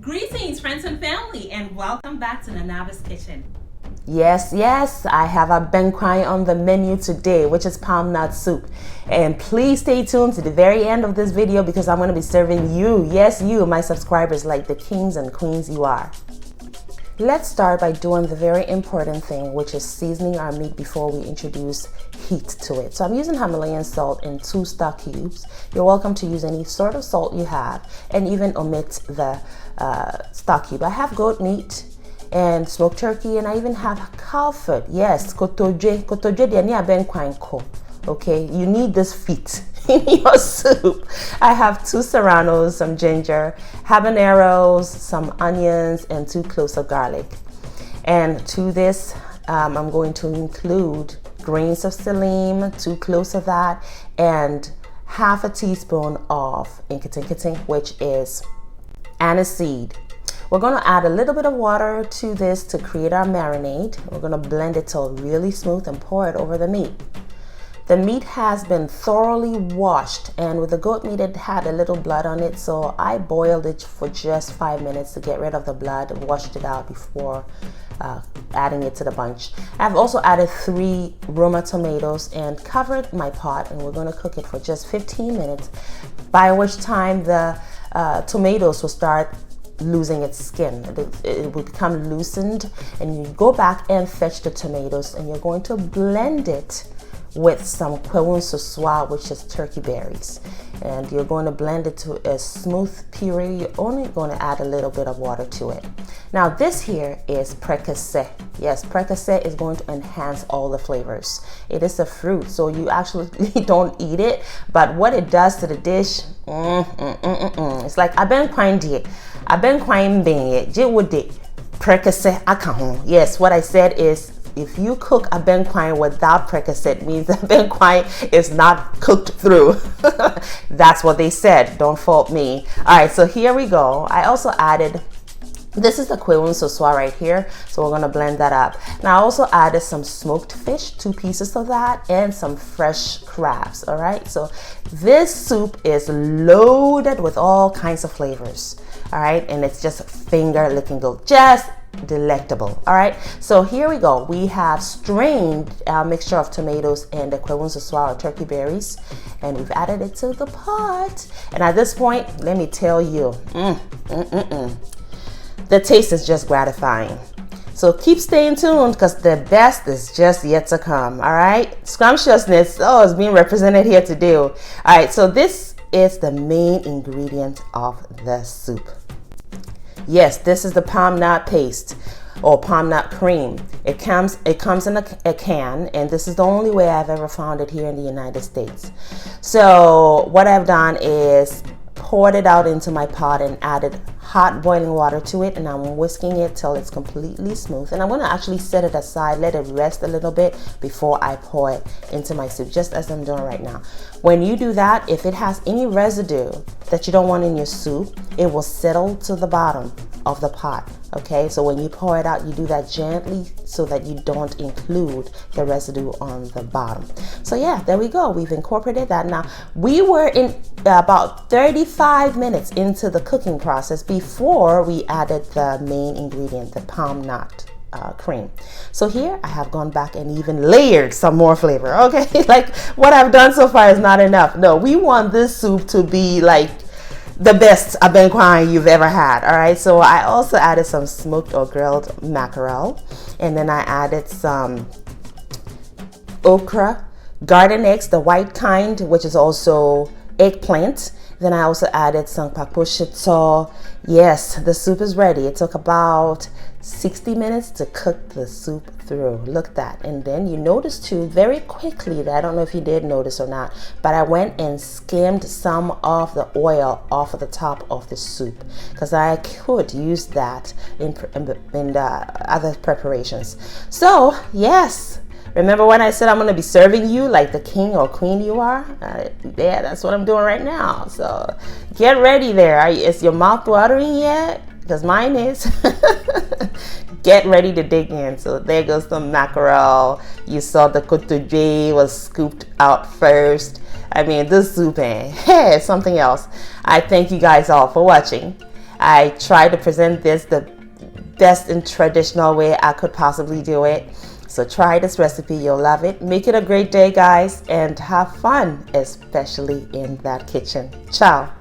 Greetings, friends and family, and welcome back to Nanaaba's Kitchen. Yes, I have Abenkwan on the menu today, which is palmnut soup. And please stay tuned to the very end of this video because I'm going to be serving you, yes, you, my subscribers, like the kings and queens you are. Let's start by doing the very important thing, which is seasoning our meat before we introduce heat to it. So I'm using Himalayan salt in 2 star cubes. You're welcome to use any sort of salt you have and even omit the star cube. I have goat meat and smoked turkey, and I even have cow foot. Yes, kotoje de ni Abenkwan ko. Okay, you need this feet in your soup. I have 2 serranos, some ginger, habaneros, some onions, and 2 cloves of garlic. And to this, I'm going to include grains of Selim, 2 cloves of that, and half a teaspoon of inkiting, which is aniseed. We're going to add a little bit of water to this to create our marinade. We're going to blend it till really smooth and pour it over the meat. The meat has been thoroughly washed, and with the goat meat it had a little blood on it, so I boiled it for just 5 minutes to get rid of the blood, washed it out before adding it to the bunch. I've also added 3 Roma tomatoes and covered my pot, and we're going to cook it for just 15 minutes, by which time the tomatoes will start losing its skin. It will become loosened, and you go back and fetch the tomatoes, and you're going to blend it with some prekese, which is turkey berries, and you're going to blend it to a smooth puree. You're only going to add a little bit of water to it. Now this here is prekese. Yes, prekese is going to enhance all the flavors. It is a fruit, so you actually don't eat it, but what it does to the dish, it's like Abenkwan die. Abenkwan benye je wode prekese aka ho. Yes, what I said is, if you cook Abenkwan without prekese, it means Abenkwan is not cooked through. That's what they said. Don't fault me. All right, so here we go. I also added, this is the prekese right here, so we're going to blend that up. Now I also added some smoked fish, 2 pieces of that, and some fresh crabs. All right, so this soup is loaded with all kinds of flavors. All right, and it's just finger licking good, just delectable. All right, so here we go. We have strained our mixture of tomatoes and the prekese or turkey berries, and we've added it to the pot. And at this point, let me tell you, the taste is just gratifying. So keep staying tuned because the best is just yet to come. All right, scrumptiousness is being represented here today. All right, so this is the main ingredient of the soup. Yes, this is the palmnut paste or palmnut cream. It comes in a can, and this is the only way I've ever found it here in the United States. So what I've done is poured it out into my pot and added hot boiling water to it, and I'm whisking it till it's completely smooth. And I'm going to actually set it aside, let it rest a little bit before I pour it into my soup, just as I'm doing right now. When you do that, if it has any residue that you don't want in your soup, it will settle to the bottom of the pot. Okay, so when you pour it out, you do that gently so that you don't include the residue on the bottom. So yeah, there we go. We've incorporated that. Now we were in about 35 minutes into the cooking process before we added the main ingredient, the palmnut cream. So here I have gone back and even layered some more flavor. Okay, like what I've done so far is not enough. No, we want this soup to be like the best Abenkwan you've ever had. All right, so I also added some smoked or grilled mackerel, and then I added some okra, garden eggs, the white kind, which is also eggplant. Then I also added some paposhito. Yes, the soup is ready. It took about 60 minutes to cook the soup through. Look at that. And then you notice too very quickly that, I don't know if you did notice or not, but I went and skimmed some of the oil off of the top of the soup because I could use that in other preparations. So yes, remember when I said I'm going to be serving you like the king or queen you are? Yeah, that's what I'm doing right now. So get ready there. Is your mouth watering yet? Because mine is. Get ready to dig in. So there goes the mackerel. You saw the kotoje was scooped out first. I mean, this soup, hey, something else. I thank you guys all for watching. I tried to present this the best and traditional way I could possibly do it. So try this recipe, you'll love it. Make it a great day, guys, and have fun, especially in that kitchen. Ciao.